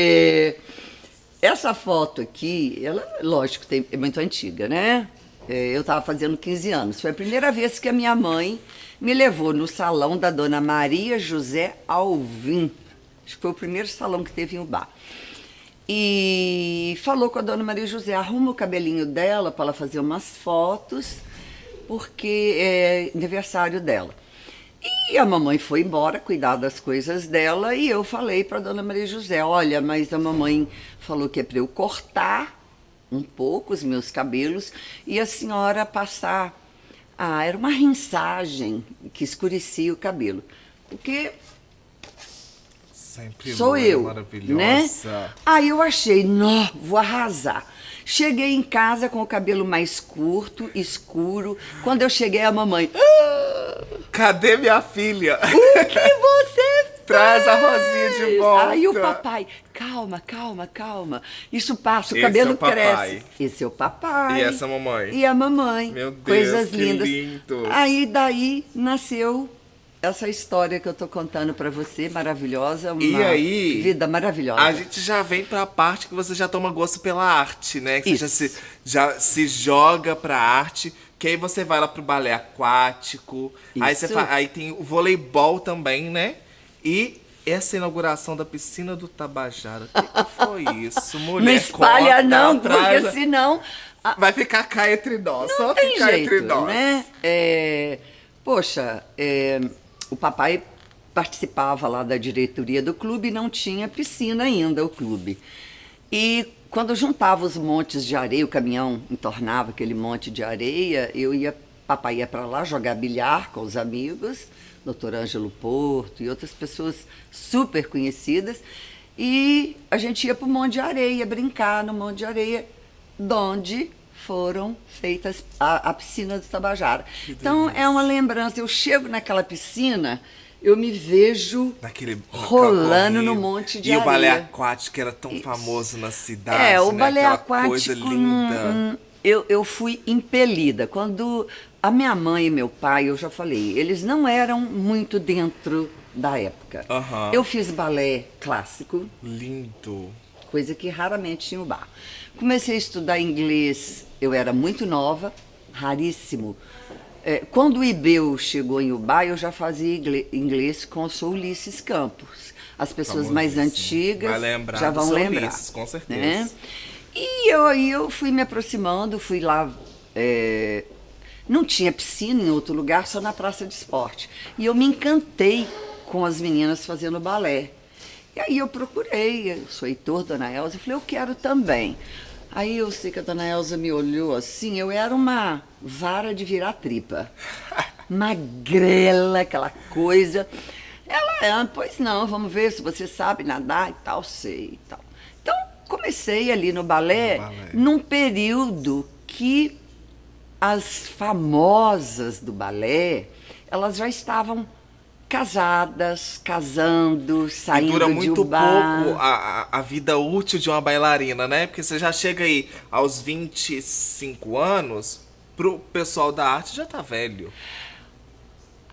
essa foto aqui, ela, lógico, é muito antiga, né? Eu estava fazendo 15 anos. Foi a primeira vez que a minha mãe me levou no salão da dona Maria José Alvim. Acho que foi o primeiro salão que teve em Ubá. E falou com a dona Maria José, arruma o cabelinho dela para ela fazer umas fotos, porque é aniversário dela. E a mamãe foi embora cuidar das coisas dela e eu falei para a dona Maria José, olha, mas a mamãe falou que é para eu cortar um pouco os meus cabelos e a senhora passar... Ah, era uma rinçagem que escurecia o cabelo. Porque Sempre sou loira, eu, maravilhosa. né? Aí eu achei, não, vou arrasar. Cheguei em casa com o cabelo mais curto, escuro. Quando eu cheguei, a mamãe... Cadê minha filha? O que você fez? Traz a Rosinha de volta. Aí o papai, calma, calma, calma. Isso passa, o Esse cabelo é o papai. cresce. Esse é o papai. E essa mamãe? E a mamãe. Meu Deus, Coisas que lindas. lindo. Aí daí nasceu essa história que eu tô contando pra você, maravilhosa. Uma E aí, vida maravilhosa. A gente já vem pra parte que você já toma gosto pela arte, né? Que Isso. você já se joga pra arte, que aí você vai lá pro balé aquático, aí, Isso. aí tem o voleibol também, né? E essa inauguração da piscina do Tabajara, o que foi isso? Mulher, Não espalha conta, não, traz- porque senão... Vai ficar cá entre nós, só Não tem ficar jeito, entre nós. né? Poxa, o papai participava lá da diretoria do clube e não tinha piscina ainda, o clube. E quando juntava os montes de areia, o caminhão entornava aquele monte de areia, papai ia para lá jogar bilhar com os amigos, Dr. Ângelo Porto e outras pessoas super conhecidas, e a gente ia para o monte de areia, brincar no monte de areia, onde foram feitas a piscina do Tabajara. Então, é uma lembrança. Eu chego naquela piscina, eu me vejo rolando no monte de areia. E o balé areia. aquático era tão famoso na cidade, o né? balé Aquela coisa aquático, linda. eu fui impelida. Quando a minha mãe e meu pai, eu já falei, eles não eram muito dentro da época. Aham. Eu fiz balé clássico, Lindo. coisa que raramente tinha o bar. Comecei a estudar inglês, eu era muito nova, raríssimo. Quando o Ibeu chegou em Ubá, eu já fazia inglês com o Sr. Ulisses Campos. As pessoas mais antigas Vai lembrar já do vão Sr. lembrar. Ulisses, com certeza. Né? E eu fui me aproximando, fui lá... não tinha piscina em outro lugar, só na praça de esporte. E eu me encantei com as meninas fazendo balé. E aí eu procurei, eu sou Heitor, Dona Elza, eu falei, eu quero também. Aí eu sei que a Dona Elza me olhou assim, eu era uma vara de virar tripa. Magrela, aquela coisa. Ela, pois não, vamos ver se você sabe nadar e tal, sei e tal. Então, comecei ali no balé, num período que as famosas do balé, elas já estavam casadas, casando, saindo E dura de muito Ubá. pouco a vida útil de uma bailarina, né? Porque você já chega aí aos 25 anos, pro pessoal da arte já tá velho.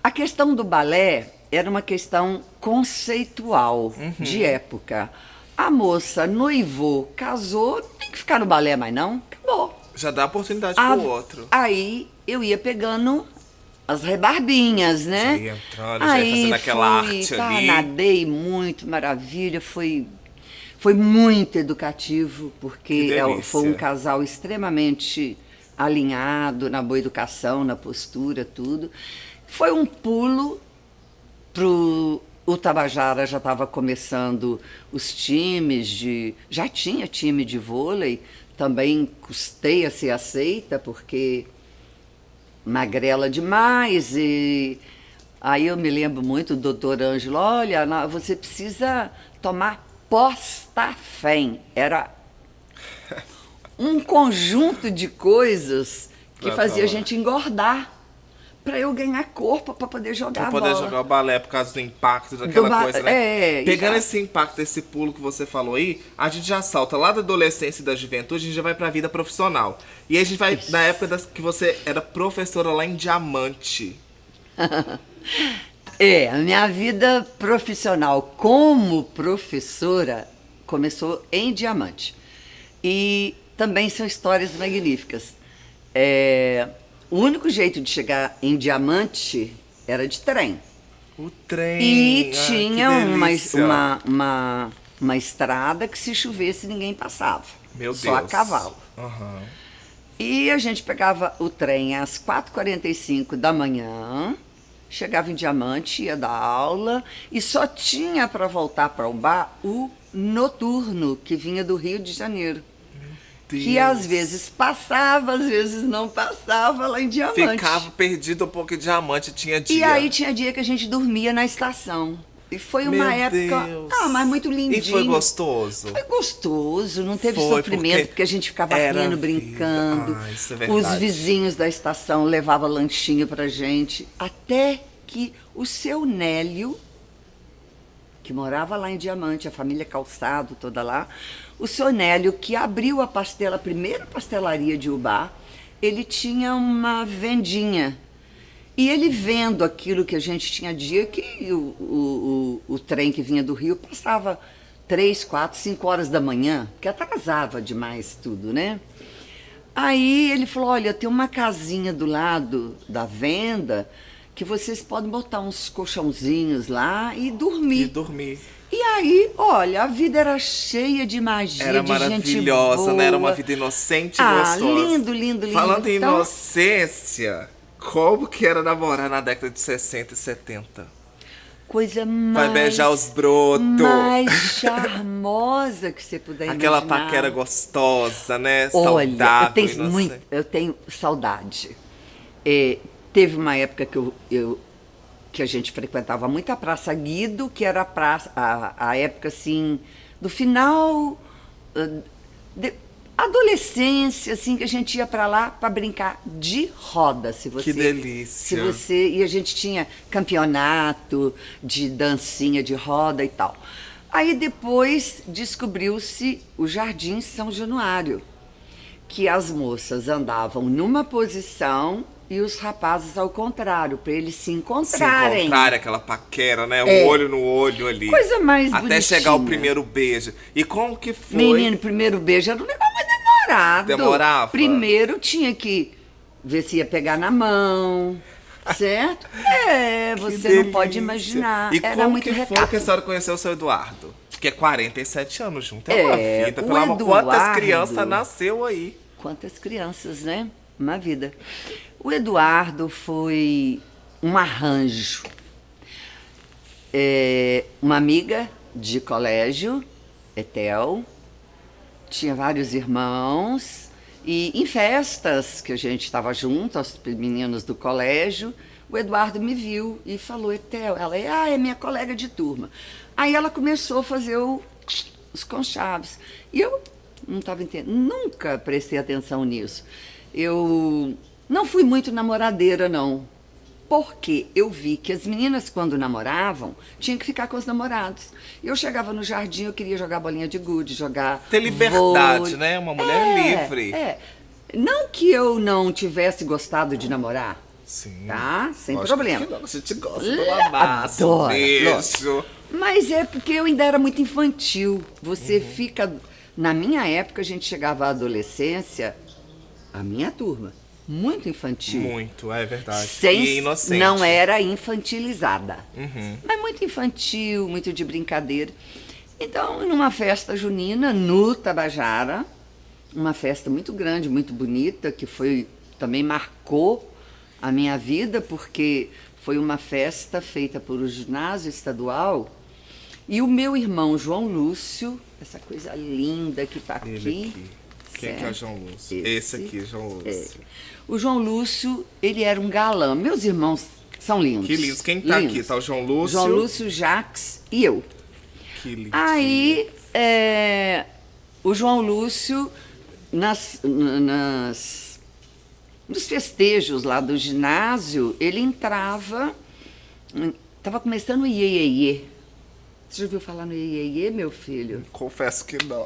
A questão do balé era uma questão conceitual de época. A moça noivou, casou, tem que ficar no balé mais não, acabou. Já dá oportunidade pro outro. Aí eu ia pegando as rebarbinhas, né? Já ia entrando, já ia fazendo aquela arte ali. Nadei muito, maravilha, foi muito educativo, porque Que delícia. foi um casal extremamente alinhado na boa educação, na postura, tudo. Foi um pulo o Tabajara, já estava começando os times já tinha time de vôlei, também custei a ser aceita, porque magrela demais, e aí eu me lembro muito do doutor Ângelo, olha, você precisa tomar Postafem. Era um conjunto de coisas que fazia a gente engordar, para eu ganhar corpo para poder jogar Pra a poder bola. jogar o balé por causa do impacto daquela coisa, né? É, Pegando já. esse impacto, esse pulo que você falou aí, a gente já salta lá da adolescência e da juventude, a gente já vai pra vida profissional. E aí a gente vai na época que você era professora lá em Diamante. A minha vida profissional como professora começou em Diamante. E também são histórias magníficas. O único jeito de chegar em Diamante era de trem. O trem. E ah, tinha que delícia. uma estrada que se chovesse ninguém passava. Meu só a Deus. cavalo. Aham. E a gente pegava o trem às 4h45 da manhã, chegava em Diamante, ia dar aula e só tinha para voltar para o bar o noturno que vinha do Rio de Janeiro. Que Deus. às vezes passava, às vezes não passava lá em Diamante. Ficava perdido um pouco em Diamante, tinha dia. E aí tinha dia que a gente dormia na estação. E foi uma Meu época, Deus. mas muito lindinho. E foi gostoso? Foi gostoso, não teve Foi, sofrimento, porque a gente ficava era rindo, vida. brincando. Ah, isso é verdade. Os vizinhos da estação levavam lanchinho pra gente, até que o seu Nélio, que morava lá em Diamante, a família Calçado toda lá, o seu Nélio, que abriu a primeira pastelaria de Ubá, ele tinha uma vendinha. E ele vendo aquilo que a gente tinha dia, que o trem que vinha do Rio passava 3, 4, 5 horas da manhã, que atrasava demais tudo, né? Aí ele falou, olha, tem uma casinha do lado da venda que vocês podem botar uns colchãozinhos lá e dormir. E dormir. E aí, olha, a vida era cheia de magia, Era de gente maravilhosa, boa. né? Era uma vida inocente e Ah, gostosa. lindo, lindo, lindo. Falando em Então, inocência, como que era namorar na década de 60 e 70? coisa mais... Vai beijar os brotos. mais charmosa que você puder Aquela imaginar. paquera gostosa, né? Olha, Saudável, inocente. eu tenho saudade. Teve uma época que a gente frequentava muito a Praça Guido, que era a época assim, do final, adolescência, assim, que a gente ia para lá para brincar de roda, Que delícia. E a gente tinha campeonato de dancinha de roda e tal. Aí depois descobriu-se o Jardim São Januário, que as moças andavam numa posição e os rapazes ao contrário, para eles se Se encontrarem. encontrar, aquela paquera, né? O olho no olho ali. Coisa mais Até bonitinha. chegar o primeiro beijo. E como que foi? Menino, primeiro beijo era um negócio mais demorado. Demorava? Primeiro tinha que ver se ia pegar na mão, certo? Você não pode delícia. imaginar. E Era como muito que foi recato. que a senhora conheceu o seu Eduardo? Porque 47 anos junto é uma vida. o Pelo amor, quantas Eduardo- crianças nasceu aí? Quantas crianças, né? Uma vida. O Eduardo foi um arranjo. Uma amiga de colégio, Etel, tinha vários irmãos, e em festas que a gente estava junto, os meninos do colégio, o Eduardo me viu e falou, Etel, ela é minha colega de turma. Aí ela começou a fazer os conchavos. E eu não estava entendendo, nunca prestei atenção nisso. Eu não fui muito namoradeira, não. Porque eu vi que as meninas, quando namoravam, tinham que ficar com os namorados. Eu chegava no jardim, eu queria jogar bolinha de gude, jogar Ter liberdade, vôlei. né? Uma mulher livre. Não que eu não tivesse gostado de namorar, Sim. tá? Sem Lógico problema. que não, a gente gosta do abraço, um Adora, beijo. Mas é porque eu ainda era muito infantil. Você fica... Na minha época, a gente chegava à adolescência, a minha turma, muito infantil. Muito, é verdade. Sem, E inocente. não era infantilizada. Uhum. Mas muito infantil, muito de brincadeira. Então, numa festa junina, no Tabajara, uma festa muito grande, muito bonita, que também marcou a minha vida, porque foi uma festa feita por o ginásio estadual. E o meu irmão João Lúcio, essa coisa linda que está Ele aqui. aqui. Quem que é o João Lúcio? Esse aqui, João Lúcio. O João Lúcio, ele era um galã. Meus irmãos são lindos. Que lindo. Quem tá aqui? Tá o João Lúcio. João Lúcio, Jacques e eu. Que lindo. Aí, o João Lúcio, nos festejos lá do ginásio, ele entrava, estava começando o iê. Você já ouviu falar no iê, meu filho? Confesso que não.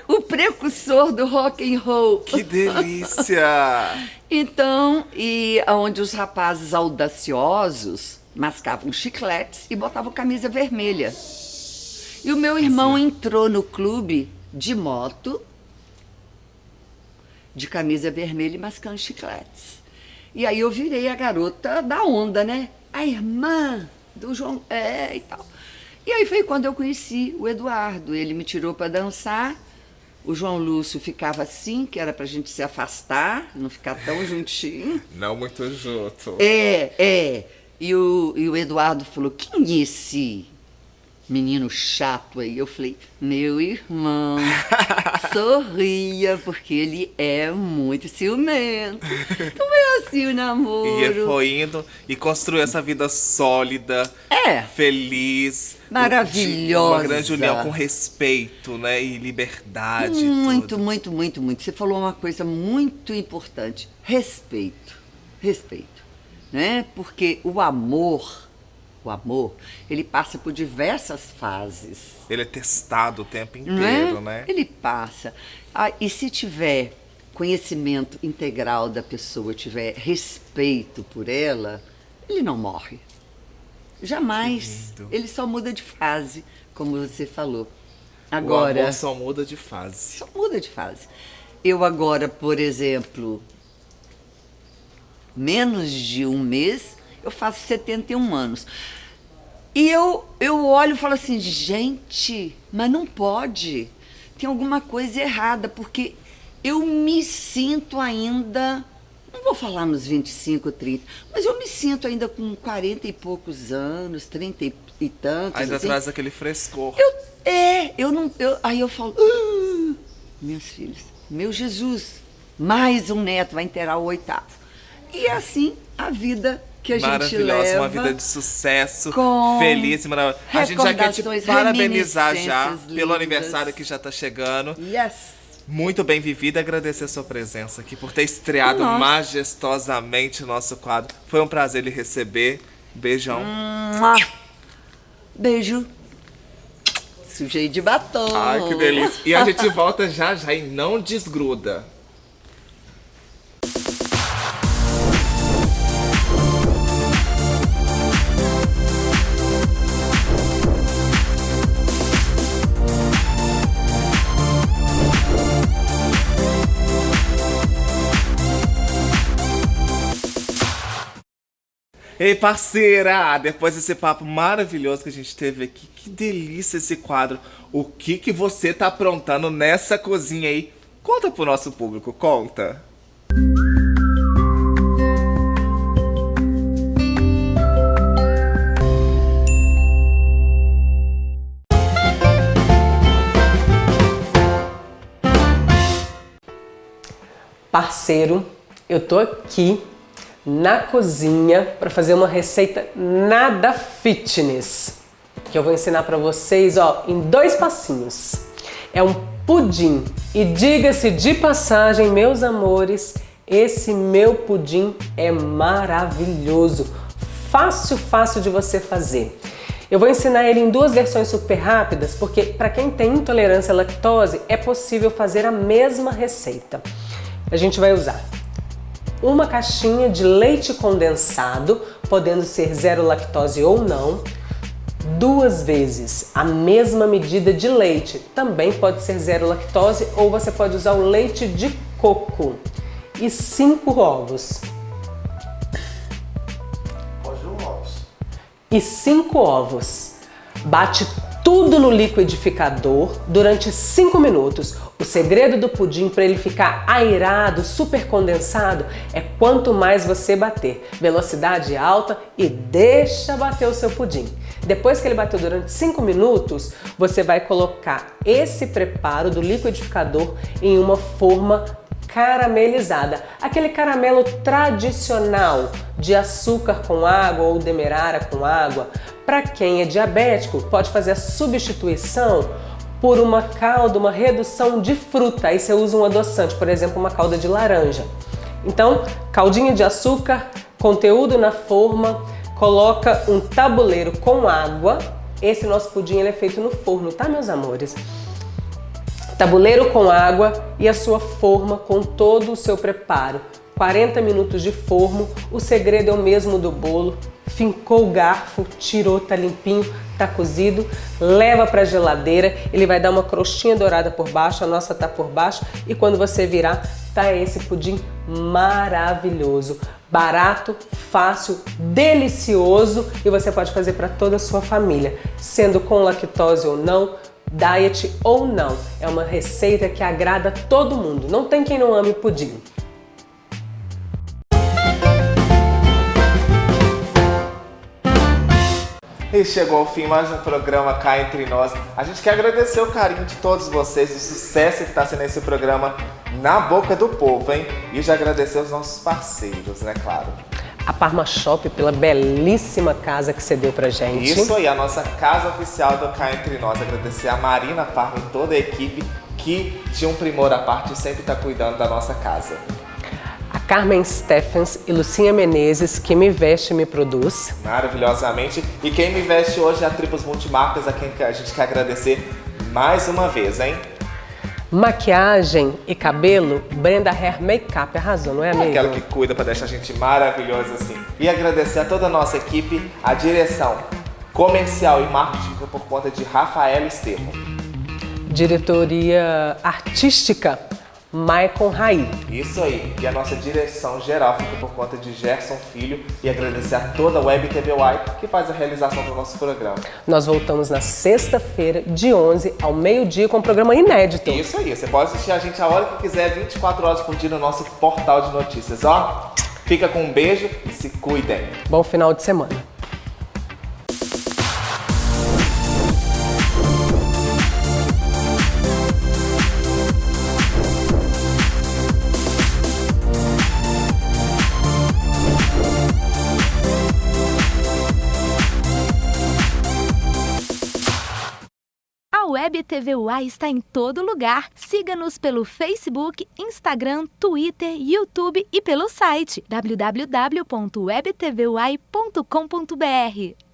O precursor do rock and roll. Que delícia! Então, e onde os rapazes audaciosos mascavam chicletes e botavam camisa vermelha. E o meu irmão entrou no clube de moto, de camisa vermelha e mascando chicletes. E aí eu virei a garota da onda, né? A irmã do João, e tal. E aí foi quando eu conheci o Eduardo. Ele me tirou para dançar. O João Lúcio ficava assim, que era pra gente se afastar, não ficar tão juntinho. Não muito junto. E o Eduardo falou, quem é esse menino chato aí? Eu falei, meu irmão, sorria, porque ele é muito ciumento. Não é assim o namoro. E foi indo e construiu essa vida sólida, feliz, maravilhosa. Uma grande união com respeito, né? E liberdade. Muito. Você falou uma coisa muito importante. Respeito. Né? Porque o amor, ele passa por diversas fases. Ele é testado o tempo inteiro, né? Ele passa. E se tiver conhecimento integral da pessoa, tiver respeito por ela, ele não morre. Jamais. Ele só muda de fase, como você falou. Agora, o amor só muda de fase. Eu agora, por exemplo, menos de um mês, eu faço 71 anos. E eu olho e falo assim, gente, mas não pode. Tem alguma coisa errada, porque eu me sinto ainda, não vou falar nos 25, 30, mas eu me sinto ainda com 40 e poucos anos, 30 e tantos. Ainda assim. traz aquele frescor. Aí eu falo, meus filhos, meu Jesus, mais um neto, vai inteirar o 8º. E assim, a vida que a gente leva. Uma vida de sucesso, feliz, maravilhosa. A gente já quer te parabenizar já pelo aniversário que já está chegando. Yes. Muito bem vivida, agradecer a sua presença aqui, por ter estreado majestosamente o nosso quadro. Foi um prazer lhe receber. Beijão. Beijo. Sujei de batom. Ai, que delícia. E a gente volta já e não desgruda. Ei, parceira! Depois desse papo maravilhoso que a gente teve aqui, que delícia esse quadro. O que você tá aprontando nessa cozinha aí? Conta pro nosso público, conta! Parceiro, eu tô aqui na cozinha para fazer uma receita nada fitness, que eu vou ensinar para vocês, em 2 passinhos. É um pudim e diga-se de passagem, meus amores, esse meu pudim é maravilhoso, fácil de você fazer. Eu vou ensinar ele em 2 versões super rápidas, porque para quem tem intolerância à lactose é possível fazer a mesma receita. A gente vai usar uma caixinha de leite condensado, podendo ser 0 lactose ou não, 2 vezes a mesma medida de leite, também pode ser 0 lactose ou você pode usar o leite de coco, e 5 ovos. Pode um ovos. E 5 ovos. Bate tudo no liquidificador durante 5 minutos. O segredo do pudim para ele ficar airado, super condensado, é quanto mais você bater. Velocidade alta e deixa bater o seu pudim. Depois que ele bateu durante 5 minutos, você vai colocar esse preparo do liquidificador em uma forma caramelizada. Aquele caramelo tradicional de açúcar com água ou demerara com água. Para quem é diabético, pode fazer a substituição por uma calda, uma redução de fruta. Aí você usa um adoçante, por exemplo, uma calda de laranja. Então, caldinha de açúcar, conteúdo na forma, coloca um tabuleiro com água. Esse nosso pudim ele é feito no forno, tá, meus amores? Tabuleiro com água e a sua forma com todo o seu preparo. 40 minutos de forno, o segredo é o mesmo do bolo. Fincou o garfo, tirou, tá limpinho, tá cozido, leva para a geladeira, ele vai dar uma crostinha dourada por baixo, a nossa tá por baixo, e quando você virar, tá esse pudim maravilhoso, barato, fácil, delicioso, e você pode fazer para toda a sua família, sendo com lactose ou não, diet ou não. É uma receita que agrada todo mundo, não tem quem não ame pudim. E chegou ao fim mais um programa Cá Entre Nós. A gente quer agradecer o carinho de todos vocês, o sucesso que está sendo esse programa na boca do povo, hein? E já agradecer os nossos parceiros, né, claro. A Parma Shop pela belíssima casa que você deu pra gente. Isso aí, a nossa casa oficial do Cá Entre Nós. Agradecer a Marina Parma e toda a equipe que, de um primor à parte, sempre está cuidando da nossa casa. A Carmen Stephens e Lucinha Menezes, que me veste e me produz. Maravilhosamente. E quem me veste hoje é a Tribos Multimarcas, a quem a gente quer agradecer mais uma vez, hein? Maquiagem e cabelo, Brenda Hair Makeup. Arrasou, não é, amigo? Aquela que cuida para deixar a gente maravilhosa assim. E agradecer a toda a nossa equipe, a direção comercial e marketing por conta de Rafael Estevam. Diretoria artística, Maicon Raí. Isso aí. E a nossa direção geral fica por conta de Gerson Filho. E agradecer a toda a Web TV Uai que faz a realização do nosso programa. Nós voltamos na sexta-feira, de 11 ao meio-dia, com um programa inédito. Isso aí. Você pode assistir a gente a hora que quiser, 24 horas por dia no nosso portal de notícias. Ó, fica com um beijo e se cuidem. Bom final de semana. A Web TV Uai está em todo lugar. Siga-nos pelo Facebook, Instagram, Twitter, YouTube e pelo site www.webtvuai.com.br.